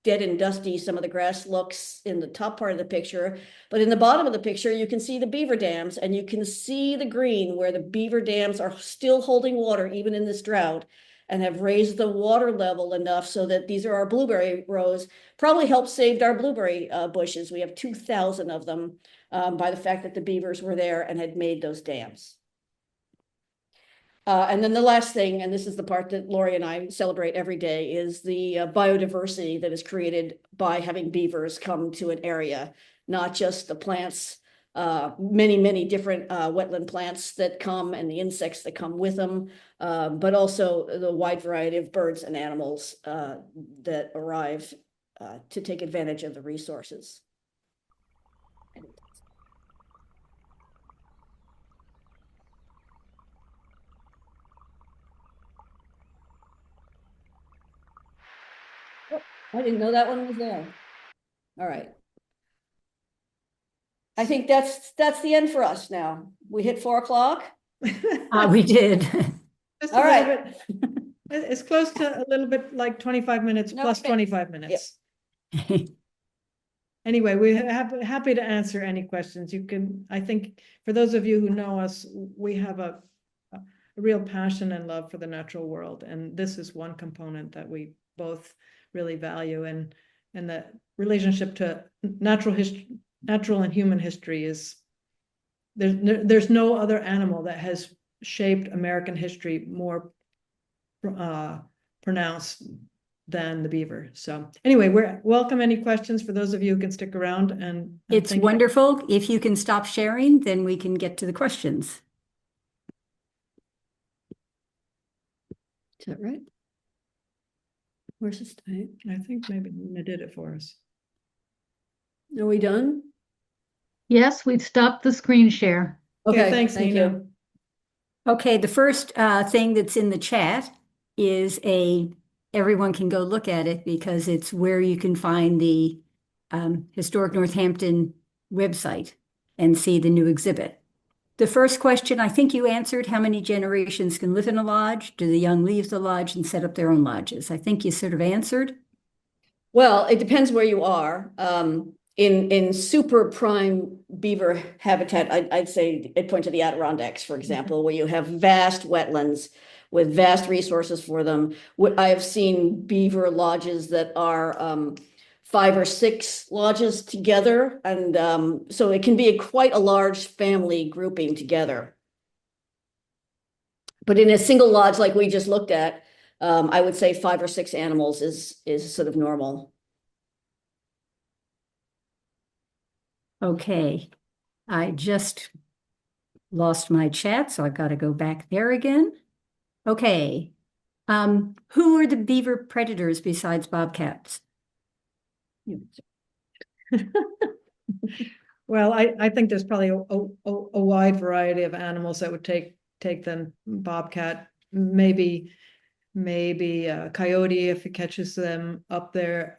dead and dusty some of the grass looks in the top part of the picture. But in the bottom of the picture, you can see the beaver dams, and you can see the green where the beaver dams are still holding water even in this drought and have raised the water level enough so that these are our blueberry rows, probably helped save our blueberry bushes. We have 2,000 of them by the fact that the beavers were there and had made those dams. And then the last thing, and this is the part that Laurie and I celebrate every day, is the biodiversity that is created by having beavers come to an area, not just the plants, many different wetland plants that come and the insects that come with them, but also the wide variety of birds and animals that arrive to take advantage of the resources. I didn't know that one was there. All right. I think that's the end for us now. We hit 4 o'clock. We did. Just All right. It's close to a little bit like 25 minutes plus 25 minutes. Yep. Anyway, we're happy to answer any questions. I think for those of you who know us, we have a real passion and love for the natural world. And this is one component that we both really value. And and the relationship to natural and human history is, there's no other animal that has shaped American history more pronounced than the beaver. So anyway, we're welcome any questions for those of you who can stick around, and It's wonderful. If you can stop sharing, then we can get to the questions. Is that right? Where's this thing? I think maybe Nina did it for us. Are we done? Yes, we've stopped the screen share. Okay, thanks, thank Nina. you. Okay, the first thing that's in the chat is everyone can go look at it because it's where you can find the Historic Northampton website and see the new exhibit. The first question, I think you answered, how many generations can live in a lodge? Do the young leave the lodge and set up their own lodges? I think you sort of answered. Well, it depends where you are. In super prime beaver habitat, I'd say I'd point to the Adirondacks, for example, where you have vast wetlands with vast resources for them. I have seen beaver lodges that are 5 or 6 lodges together, and so it can be quite a large family grouping together. But in a single lodge like we just looked at, I would say 5 or 6 animals is sort of normal. Okay, I just lost my chat, so I've got to go back there again. Okay, who are the beaver predators besides bobcats? Well, I think there's probably a wide variety of animals that would take them. Bobcat, maybe a coyote if it catches them up there.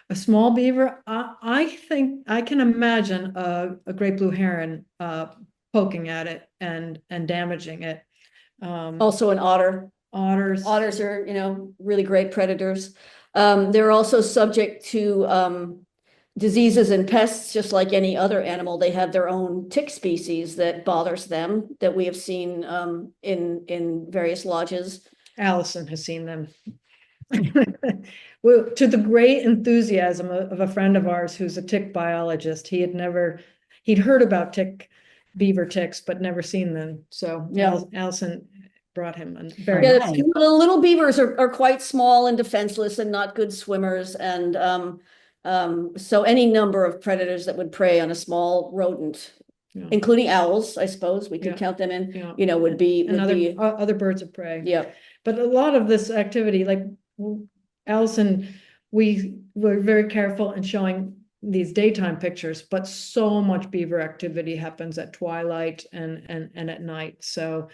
A small beaver, I think I can imagine a great blue heron poking at it and damaging it. Also an otter. Otters are, really great predators. They're also subject to diseases and pests, just like any other animal. They have their own tick species that bothers them that we have seen in various lodges. Allison has seen them. Well, to the great enthusiasm of a friend of ours who's a tick biologist. He'd heard about beaver ticks, but never seen them. So yeah, Allison brought him. The little beavers are quite small and defenseless and not good swimmers, and so any number of predators that would prey on a small rodent, including owls, I suppose we could count them in, would be other birds of prey. Yeah. But a lot of this activity, like Allison, we were very careful in showing these daytime pictures, but so much beaver activity happens at twilight and at night. So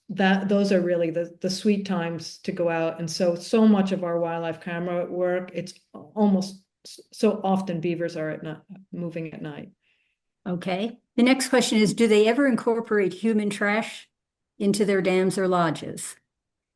those are really the sweet times to go out. And so much of our wildlife camera work, it's almost so often beavers are moving at night. Okay. The next question is, do they ever incorporate human trash into their dams or lodges?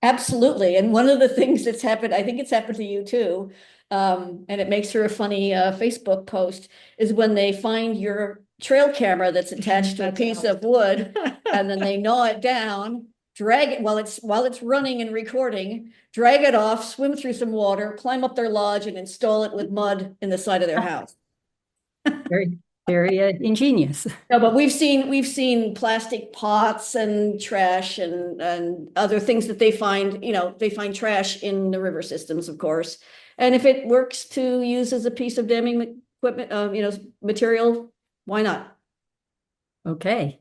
Absolutely. And one of the things that's happened, I think it's happened to you too, and it makes for a funny Facebook post, is when they find your trail camera that's attached to a piece of wood and then they gnaw it down, drag it while it's running and recording, drag it off, swim through some water, climb up their lodge and install it with mud in the side of their house. Very ingenious. No, but we've seen plastic pots and trash and other things that they find, they find trash in the river systems, of course. And if it works to use as a piece of damming equipment, material, why not? Okay.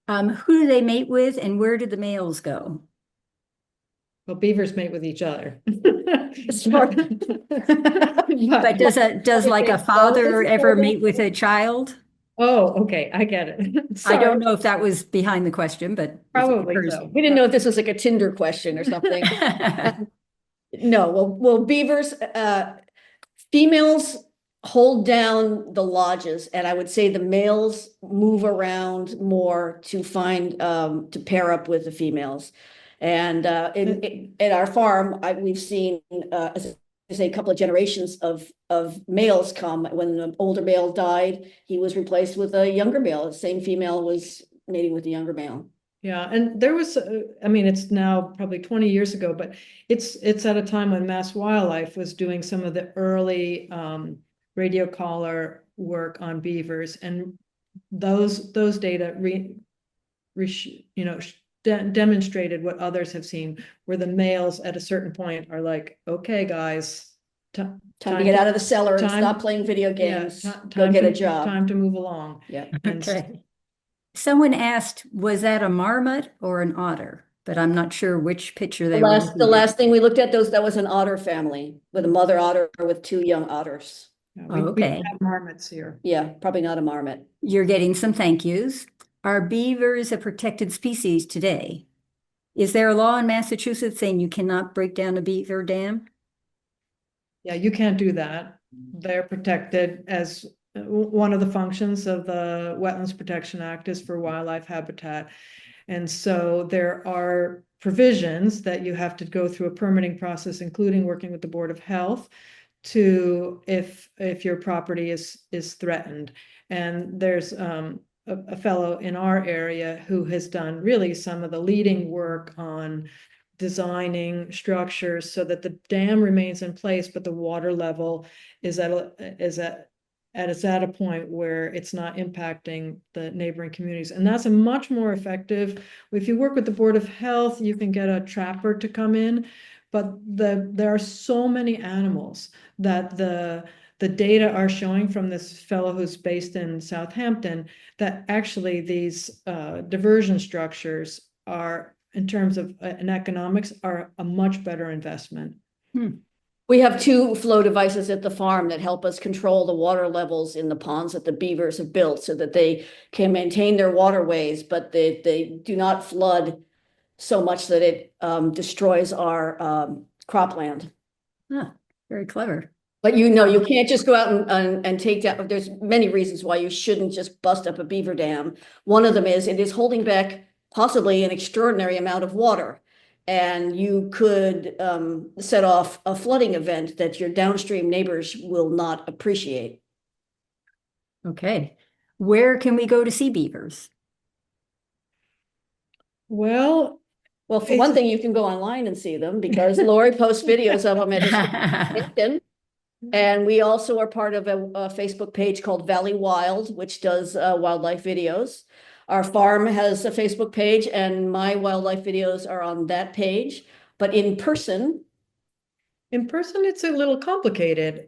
Who do they mate with and where do the males go? Well, beavers mate with each other. Smart. But does like a father ever mate with a child? Oh, okay, I get it. I don't know if that was behind the question, but probably so. We didn't know if this was like a Tinder question or something. No, well, beavers, females hold down the lodges, and I would say the males move around more to find to pair up with the females. And at our farm, we've seen, as I say, a couple of generations of males come. When the older male died, he was replaced with a younger male. The same female was mating with the younger male. Yeah, and there was, I mean, it's now probably 20 years ago, but it's at a time when Mass Wildlife was doing some of the early radio collar work on beavers, and those data demonstrated what others have seen, where the males at a certain point are like, okay, guys, Time to get out of the cellar and time- stop playing video yeah, games, go time get a to job. time to move along. Yeah. And Okay. Someone asked, was that a marmot or an otter? But I'm not sure which picture they were The looking at. last thing we looked at that was an otter family with a mother otter with two young otters. we Okay. have marmots here. Yeah, probably not a marmot. You're getting some thank yous. Are beavers a protected species today? Is there a law in Massachusetts saying you cannot break down a beaver dam? Yeah, you can't do that. They're protected as one of the functions of the Wetlands Protection Act is for wildlife habitat. And so there are provisions that you have to go through a permitting process, including working with the Board of Health to if your property is threatened. And there's a fellow in our area who has done really some of the leading work on designing structures so that the dam remains in place, but the water level is at a point where it's not impacting the neighboring communities. And that's a much more effective. If you work with the Board of Health, you can get a trapper to come in, but there are so many animals that the data are showing from this fellow who's based in Southampton that actually these diversion structures are, in terms of an economics, are a much better investment. We have two flow devices at the farm that help us control the water levels in the ponds that the beavers have built so that they can maintain their waterways, but they do not flood so much that it destroys our cropland. Huh, very clever. But you can't just go out and take down, there's many reasons why you shouldn't just bust up a beaver dam. One of them is it is holding back possibly an extraordinary amount of water. And you could set off a flooding event that your downstream neighbors will not appreciate. Okay. Where can we go to see beavers? Well, for one thing, you can go online and see them because Laurie posts videos of them at LinkedIn. And we also are part of a Facebook page called Valley Wild, which does wildlife videos. Our farm has a Facebook page and my wildlife videos are on that page. But in person, it's a little complicated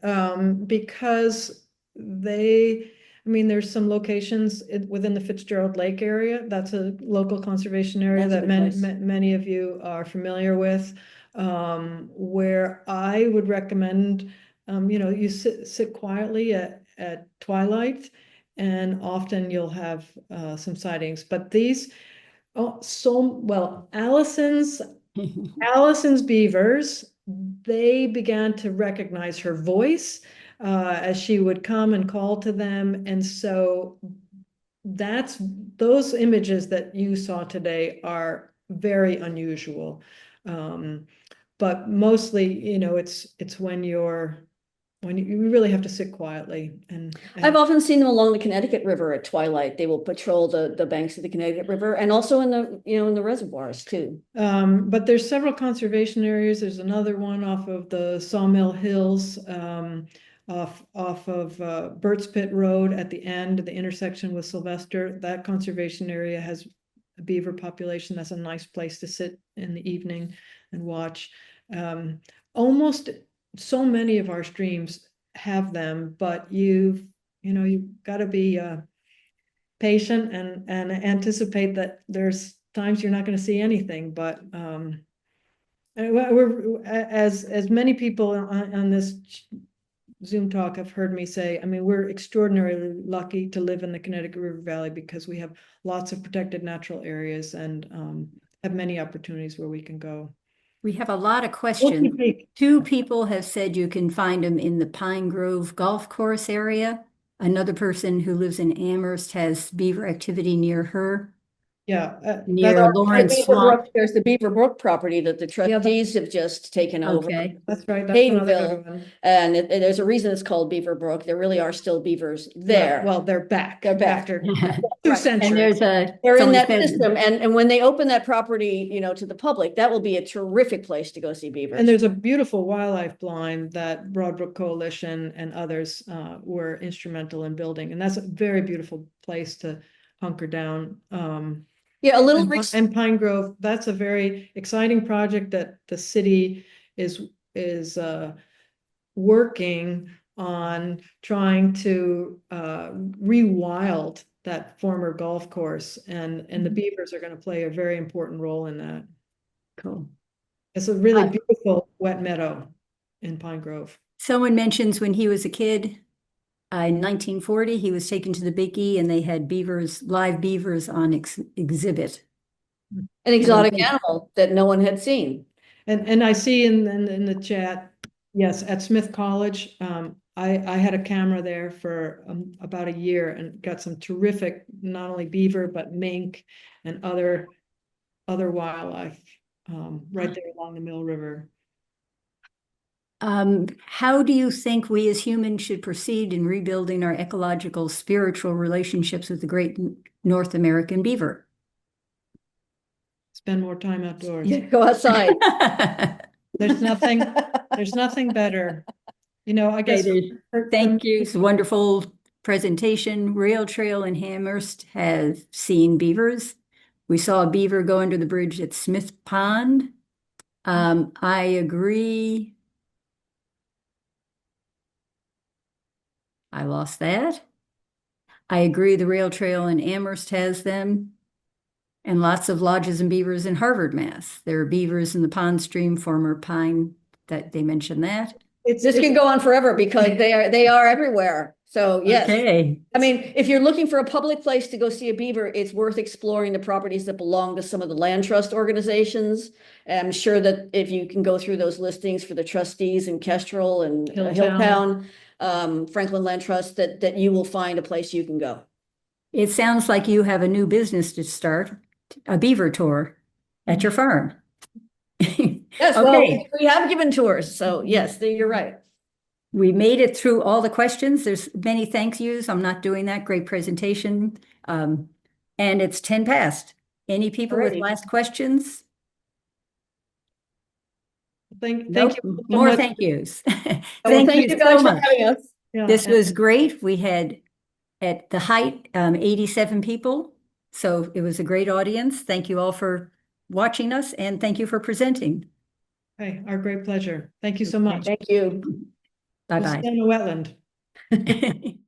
because there's some locations within the Fitzgerald Lake area. That's a local conservation area that many of you are familiar with, where I would recommend, you sit quietly at twilight, and often you'll have some sightings. But these, Allison's beavers, they began to recognize her voice as she would come and call to them. And so those images that you saw today are very unusual. But mostly, it's when you really have to sit quietly. And I've often seen them along the Connecticut River at twilight. They will patrol the banks of the Connecticut River and also in the reservoirs too. But there's several conservation areas. There's another one off of the Sawmill Hills, off of Burt's Pit Road at the end, the intersection with Sylvester. That conservation area has a beaver population. That's a nice place to sit in the evening and watch. Almost so many of our streams have them, but you've got to be patient and anticipate that there's times you're not going to see anything. But we're as many people on this Zoom talk have heard me say, we're extraordinarily lucky to live in the Connecticut River Valley because we have lots of protected natural areas and have many opportunities where we can go. We have a lot of questions. Two people have said you can find them in the Pine Grove Golf Course area. Another person who lives in Amherst has beaver activity near her. Yeah. near That's, Lawrence Beaver Swamp. Brook, there's the Beaver Brook property that the trustees have just taken over. Okay. that's right. That's another Haydenville, good one. and there's a reason it's called Beaver Brook. There really are still beavers there. Well, they're back. They're back. After Right. 2 And centuries. They're in someone that said- system, and when they open that property, you know, to the public, that will be a terrific place to go see beavers. And there's a beautiful wildlife blind that Broadbrook Coalition and others were instrumental in building. And that's a very beautiful place to hunker down. Yeah, a little And Pine Grove, that's a very exciting project that the city is working on trying to rewild that former golf course, and the beavers are going to play a very important role in that. Cool. It's a really beautiful wet meadow in Pine Grove. Someone mentions when he was a kid, in 1940, he was taken to the Big E and they had beavers, live beavers on exhibit. an exotic animal that no one had seen. And I see in the chat, yes, at Smith College, I had a camera there for about a year and got some terrific, not only beaver, but mink and other wildlife right there along the Mill River. How do you think we as humans should proceed in rebuilding our ecological, spiritual relationships with the great North American beaver? Spend more time outdoors. Yeah, go outside. There's nothing better. You know, I guess. Thank you. It's a wonderful presentation. Rail Trail in Amherst has seen beavers. We saw a beaver go under the bridge at Smith Pond. I agree. I lost that. I agree the rail trail in Amherst has them. And lots of lodges and beavers in Harvard, Mass. There are beavers in the pond stream, former pine, that they mentioned that. This can go on forever because they are everywhere. So yes. Okay. I mean, if you're looking for a public place to go see a beaver, it's worth exploring the properties that belong to some of the land trust organizations. And I'm sure that if you can go through those listings for the trustees in Kestrel and Hilltown, Franklin Land Trust, that you will find a place you can go. It sounds like you have a new business to start, a beaver tour at your farm. Yes, Okay. well, we have given tours, so yes, you're right. We made it through all the questions. There's many thank yous. I'm not doing that. Great presentation. And it's 10 past. Any people with Alrighty. last questions? Thank Nope. you. so More much. thank yous. Well, Thank thank you you guys so for much. having us. Yeah, This and- was great. We had at the height 87 people. So it was a great audience. Thank you all for watching us and thank you for presenting. Hey, our great pleasure. Thank you so much. Thank you. We'll Bye-bye. stay in the wetland.